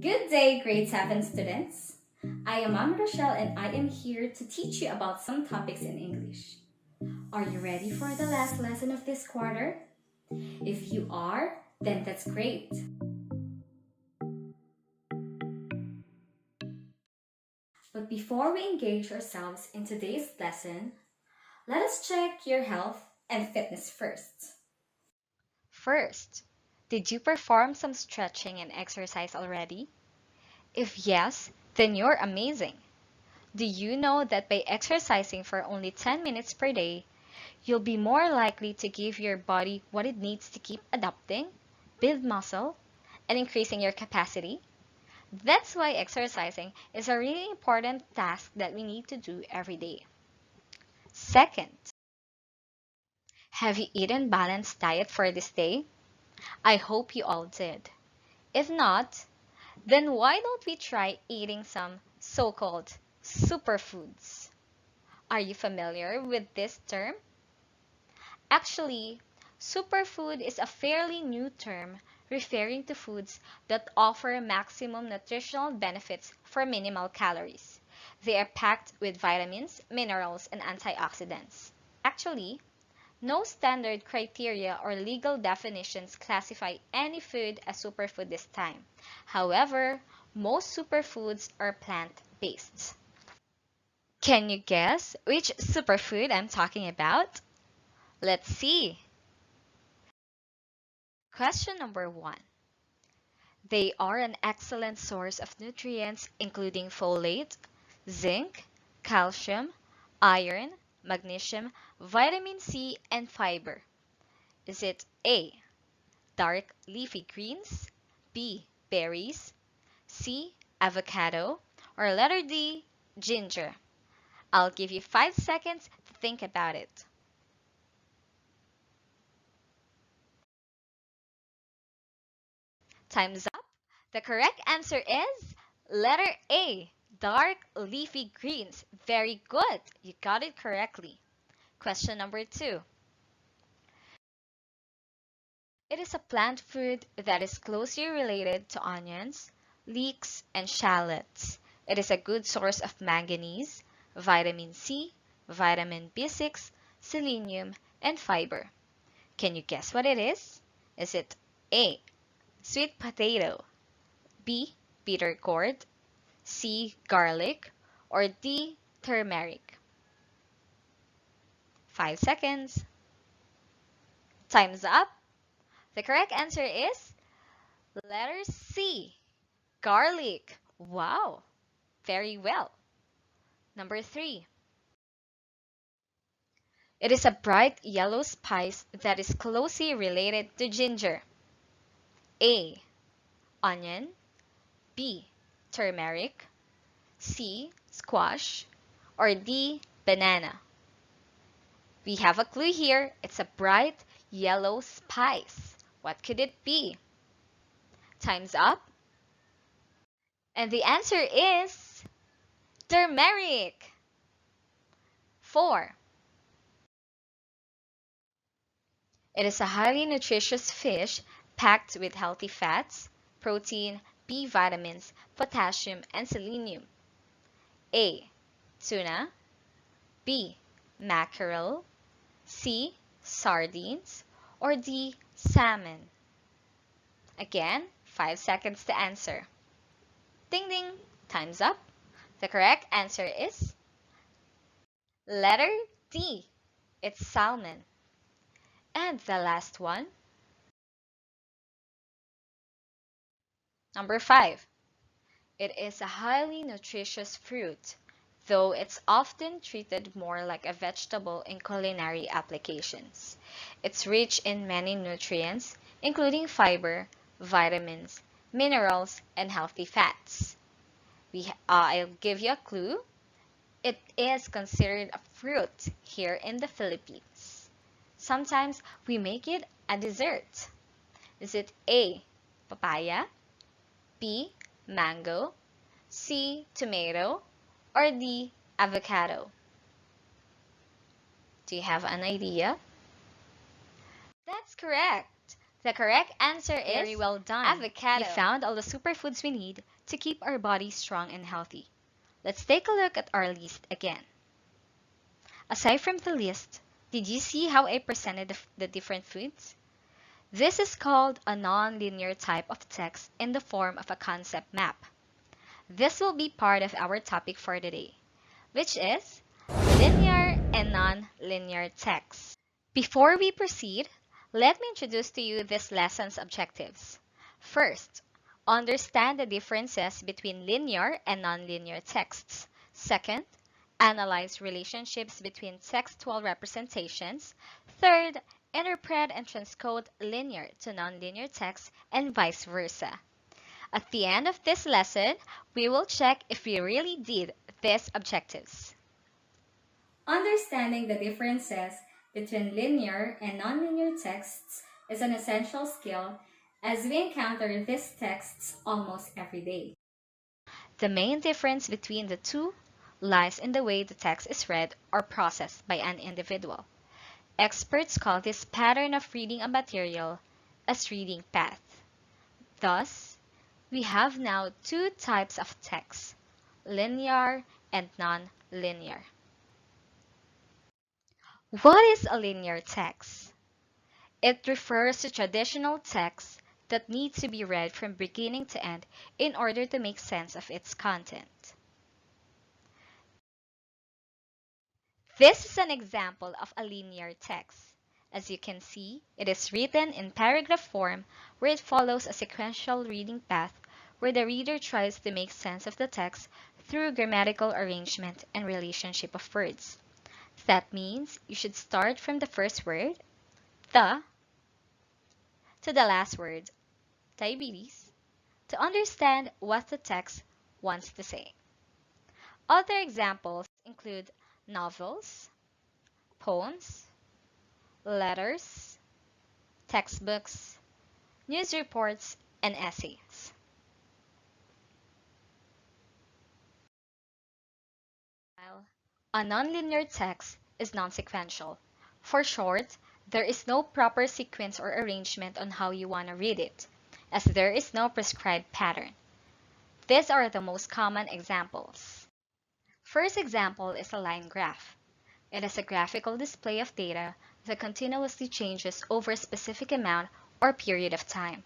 Good day, grade 7 students. I am Ma'am Rochelle and I am here to teach you about some topics in English. Are you ready for the last lesson of this quarter? If you are, then that's great. But before we engage ourselves in today's lesson, let us check your health and fitness first. First, did you perform some stretching and exercise already? If yes, then you're amazing. Do you know that by exercising for only 10 minutes per day, you'll be more likely to give your body what it needs to keep adapting, build muscle, and increasing your capacity? That's why exercising is a really important task that we need to do every day. Second, have you eaten balanced diet for this day? I hope you all did. If not, then why don't we try eating some so-called superfoods? Are you familiar with this term? Actually, superfood is a fairly new term referring to foods that offer maximum nutritional benefits for minimal calories. They are packed with vitamins, minerals, and antioxidants. Actually, no standard criteria or legal definitions classify any food as superfood this time. However, most superfoods are plant-based. Can you guess which superfood I'm talking about? Let's see. Question number 1. They are an excellent source of nutrients including folate, zinc, calcium, iron, magnesium, vitamin C, and fiber. Is it A, dark leafy greens, B, berries, C, avocado, or letter D, ginger? I'll give you 5 seconds to think about it. Time's up. The correct answer is letter A, dark leafy greens. Very good. You got it correctly. Question number 2. It is a plant food that is closely related to onions, leeks, and shallots. It is a good source of manganese, vitamin C, vitamin B6, selenium, and fiber. Can you guess what it is? Is it A, sweet potato, B, bitter gourd, C, garlic, or D, turmeric? 5 seconds. Time's up. The correct answer is letter C, garlic. Wow, very well. Number 3. It is a bright yellow spice that is closely related to ginger. A, onion, B, turmeric, C, squash, or D, banana. We have a clue here. It's a bright yellow spice. What could it be? Time's up. And the answer is turmeric. 4. It is a highly nutritious fish packed with healthy fats, protein, B vitamins, potassium, and selenium. A, tuna, B, mackerel, C, sardines, or D, salmon. Again, 5 seconds to answer. Ding ding, time's up. The correct answer is letter D. It's salmon. And the last one. Number 5. It is a highly nutritious fruit, though it's often treated more like a vegetable in culinary applications. It's rich in many nutrients, including fiber, vitamins, minerals, and healthy fats. I'll give you a clue. It is considered a fruit here in the Philippines. Sometimes we make it a dessert. Is it A, papaya, B, mango, C, tomato, or D, avocado? Do you have an idea? That's correct. The correct answer is Very well done. avocado. You found all the superfoods we need to keep our bodies strong and healthy. Let's take a look at our list again. Aside from the list, did you see how I presented the different foods? This is called a non-linear type of text in the form of a concept map. This will be part of our topic for today, which is linear and non-linear text. Before we proceed, let me introduce to you this lesson's objectives. First, understand the differences between linear and non-linear texts. Second, analyze relationships between textual representations. Third, interpret and transcode linear to non-linear text and vice versa. At the end of this lesson, we will check if we really did these objectives. Understanding the differences between linear and nonlinear texts is an essential skill as we encounter these texts almost every day. The main difference between the two lies in the way the text is read or processed by an individual. Experts call this pattern of reading a material as reading path. Thus, we have now two types of text, linear and non-linear. What is a linear text? It refers to traditional texts that need to be read from beginning to end in order to make sense of its content. This is an example of a linear text. As you can see, it is written in paragraph form where it follows a sequential reading path where the reader tries to make sense of the text through grammatical arrangement and relationship of words. That means you should start from the first word, the, to the last word, diabetes, to understand what the text wants to say. Other examples include novels, poems, letters, textbooks, news reports, and essays. While a nonlinear text is non-sequential. For short, there is no proper sequence or arrangement on how you want to read it, as there is no prescribed pattern. These are the most common examples. First example is a line graph. It is a graphical display of data that continuously changes over a specific amount or period of time.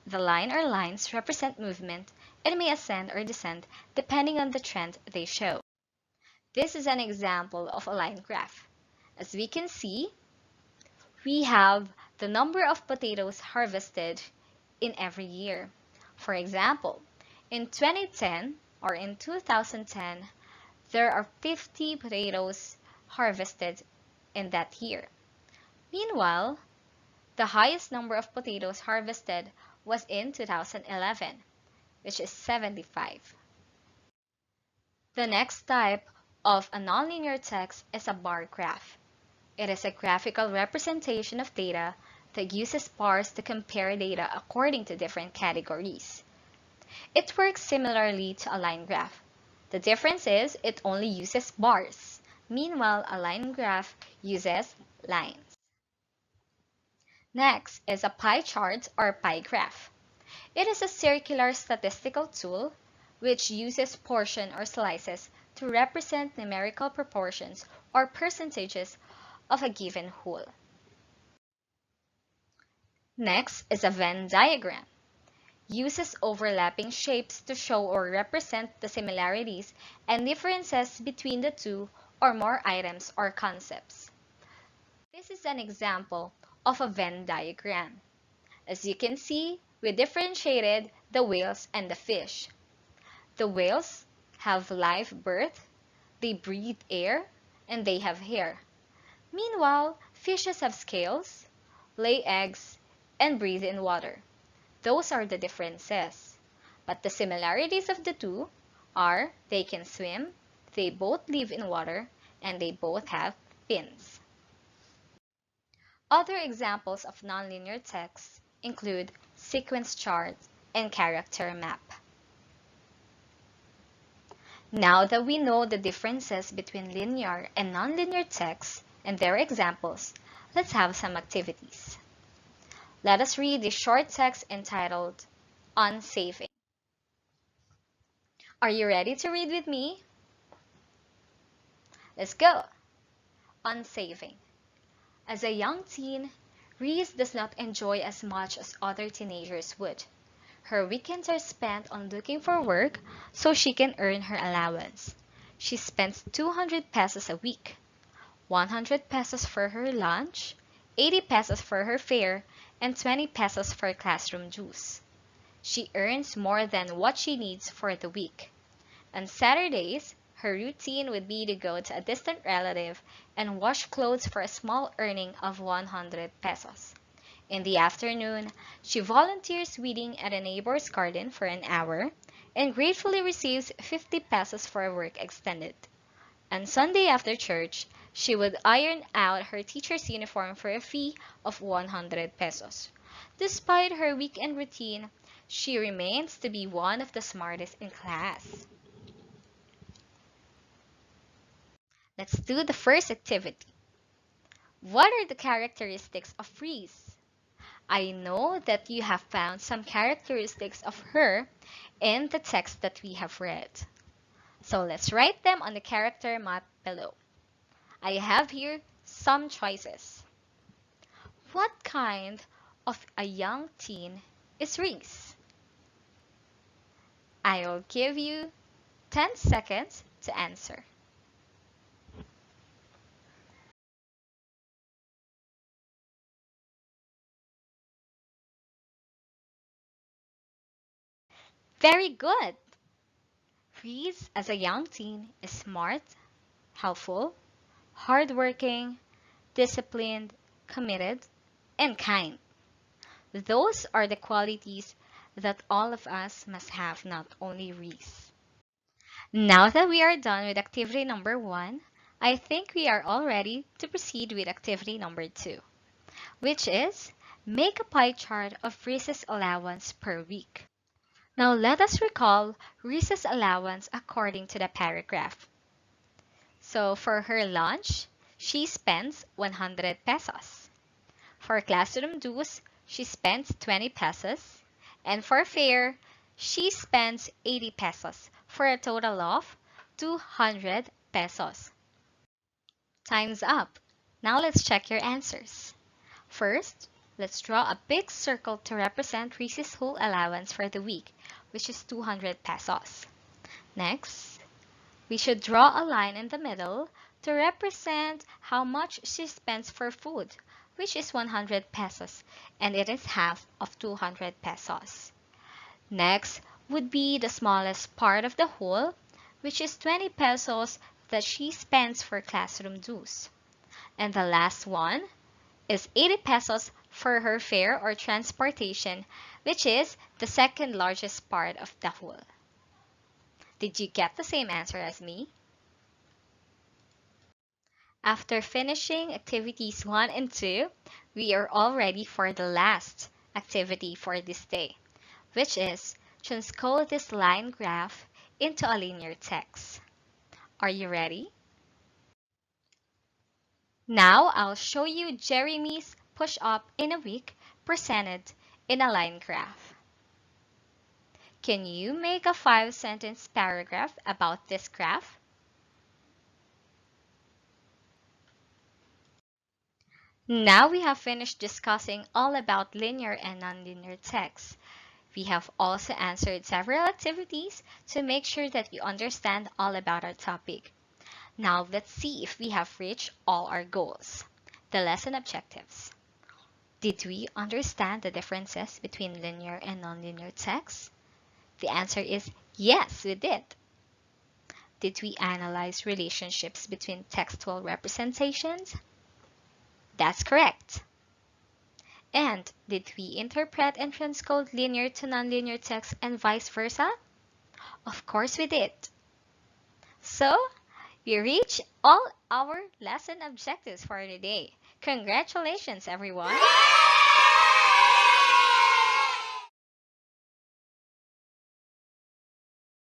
The line or lines represent movement and may ascend or descend depending on the trend they show. This is an example of a line graph. As we can see, we have the number of potatoes harvested in every year. For example, in 2010 or in 2010, there are 50 potatoes harvested in that year. Meanwhile, the highest number of potatoes harvested was in 2011, which is 75. The next type of a nonlinear text is a bar graph. It is a graphical representation of data that uses bars to compare data according to different categories. It works similarly to a line graph. The difference is it only uses bars. Meanwhile, a line graph uses lines. Next is a pie chart or pie graph. It is a circular statistical tool which uses portion or slices to represent numerical proportions or percentages of a given whole. Next is a Venn diagram. Uses overlapping shapes to show or represent the similarities and differences between the two or more items or concepts. This is an example of a Venn diagram. As you can see, we differentiated the whales and the fish. The whales have live birth, they breathe air, and they have hair. Meanwhile, fishes have scales, lay eggs, and breathe in water. Those are the differences. But the similarities of the two are they can swim, they both live in water, and they both have fins. Other examples of nonlinear text include sequence charts and character map. Now that we know the differences between linear and nonlinear text and their examples, let's have some activities. Let us read the short text entitled On Saving. Are you ready to read with me? Let's go! On saving. As a young teen, Reese does not enjoy as much as other teenagers would. Her weekends are spent on looking for work so she can earn her allowance. She spends 200 pesos a week, 100 pesos for her lunch, 80 pesos for her fare, and 20 pesos for classroom dues. She earns more than what she needs for the week. On Saturdays, her routine would be to go to a distant relative and wash clothes for a small earning of 100 pesos. In the afternoon, she volunteers weeding at a neighbor's garden for an hour and gratefully receives 50 pesos for work extended. On Sunday after church, she would iron out her teacher's uniform for a fee of 100 pesos. Despite her weekend routine, she remains to be one of the smartest in class. Let's do the first activity. What are the characteristics of Reese? I know that you have found some characteristics of her in the text that we have read. So let's write them on the character map below. I have here some choices. What kind of a young teen is Reese? I'll give you 10 seconds to answer. Very good! Reese, as a young teen, is smart, helpful, hardworking, disciplined, committed, and kind. Those are the qualities that all of us must have, not only Reese. Now that we are done with activity number 1, I think we are all ready to proceed with activity number 2, which is make a pie chart of Reese's allowance per week. Now let us recall Reese's allowance according to the paragraph. So for her lunch, she spends 100 pesos. For classroom dues, she spends 20 pesos. And for fare, she spends 80 pesos for a total of 200 pesos. Time's up. Now let's check your answers. First, let's draw a big circle to represent Reese's whole allowance for the week, which is 200 pesos. Next, we should draw a line in the middle to represent how much she spends for food, which is 100 pesos, and it is half of 200 pesos. Next would be the smallest part of the whole, which is 20 pesos that she spends for classroom dues. And the last one is 80 pesos for her fare or transportation, which is the second largest part of the whole. Did you get the same answer as me? After finishing activities 1 and 2, we are all ready for the last activity for this day, which is transcode this line graph into a linear text. Are you ready? Now I'll show you Jeremy's push-up in a week presented in a line graph. Can you make a 5-sentence paragraph about this graph? Now we have finished discussing all about linear and nonlinear text. We have also answered several activities to make sure that you understand all about our topic. Now let's see if we have reached all our goals. The lesson objectives. Did we understand the differences between linear and nonlinear text? The answer is yes, we did. Did we analyze relationships between textual representations? That's correct. And did we interpret and transcode linear to nonlinear text and vice versa? Of course we did. So, we reached all our lesson objectives for today. Congratulations, everyone!